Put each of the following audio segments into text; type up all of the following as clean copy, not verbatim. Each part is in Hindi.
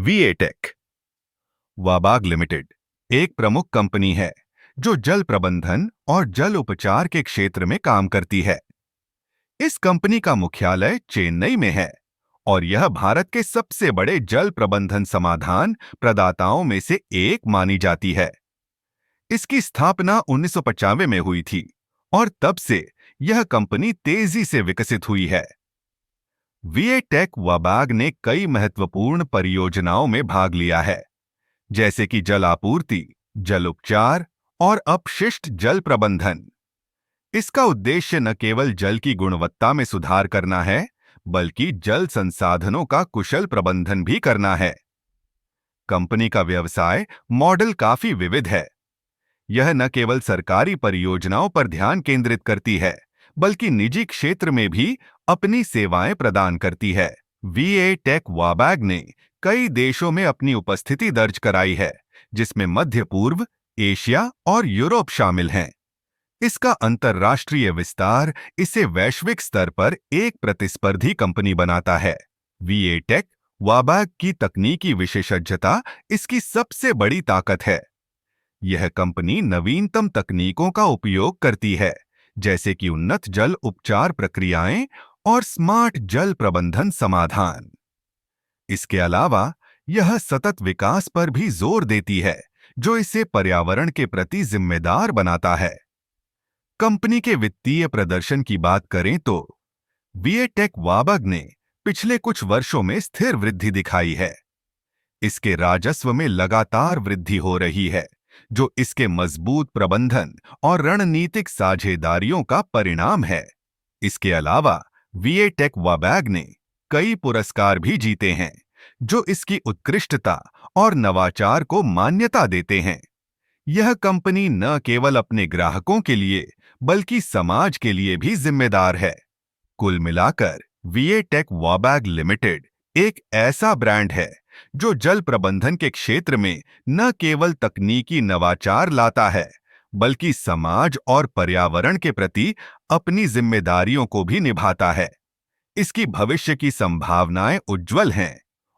वीएटेक वाबाग लिमिटेड एक प्रमुख कंपनी है जो जल प्रबंधन और जल उपचार के क्षेत्र में काम करती है। इस कंपनी का मुख्यालय चेन्नई में है और यह भारत के सबसे बड़े जल प्रबंधन समाधान प्रदाताओं में से एक मानी जाती है। इसकी स्थापना 1995 में हुई थी और तब से यह कंपनी तेजी से विकसित हुई है। वीएटेक वाबाग ने कई महत्वपूर्ण परियोजनाओं में भाग लिया है, जैसे कि जल आपूर्ति, जल उपचार और अपशिष्ट जल प्रबंधन। इसका उद्देश्य न केवल जल की गुणवत्ता में सुधार करना है, बल्कि जल संसाधनों का कुशल प्रबंधन भी करना है। कंपनी का व्यवसाय मॉडल काफी विविध है। यह न केवल सरकारी परियोजनाओं पर ध्यान केंद्रित करती है, बल्कि निजी क्षेत्र में भी अपनी सेवाएं प्रदान करती है। वीएटेक वाबाग ने कई देशों में अपनी उपस्थिति दर्ज कराई है, जिसमें मध्य पूर्व, एशिया और यूरोप शामिल हैं। इसका अंतर्राष्ट्रीय विस्तार इसे वैश्विक स्तर पर एक प्रतिस्पर्धी कंपनी बनाता है। वीएटेक वाबाग की तकनीकी विशेषज्ञता इसकी सबसे बड़ी ताकत है। यह कंपनी नवीनतम तकनीकों का उपयोग करती है, जैसे कि उन्नत जल उपचार प्रक्रियाएं और स्मार्ट जल प्रबंधन समाधान। इसके अलावा यह सतत विकास पर भी जोर देती है, जो इसे पर्यावरण के प्रति जिम्मेदार बनाता है। कंपनी के वित्तीय प्रदर्शन की बात करें तो वीएटेक वाबाग ने पिछले कुछ वर्षों में स्थिर वृद्धि दिखाई है। इसके राजस्व में लगातार वृद्धि हो रही है, जो इसके मजबूत प्रबंधन और रणनीतिक साझेदारियों का परिणाम है। इसके अलावा वीएटेक वाबाग ने कई पुरस्कार भी जीते हैं, जो इसकी उत्कृष्टता और नवाचार को मान्यता देते हैं। यह कंपनी न केवल अपने ग्राहकों के लिए, बल्कि समाज के लिए भी जिम्मेदार है। कुल मिलाकर वीएटेक वाबाग लिमिटेड एक ऐसा ब्रांड है जो जल प्रबंधन के क्षेत्र में न केवल तकनीकी नवाचार लाता है, बल्कि समाज और पर्यावरण के प्रति अपनी जिम्मेदारियों को भी निभाता है। इसकी भविष्य की संभावनाएं उज्जवल हैं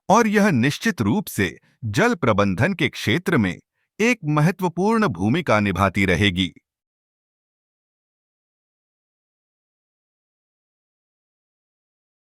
और यह निश्चित रूप से जल प्रबंधन के क्षेत्र में एक महत्वपूर्ण भूमिका निभाती रहेगी।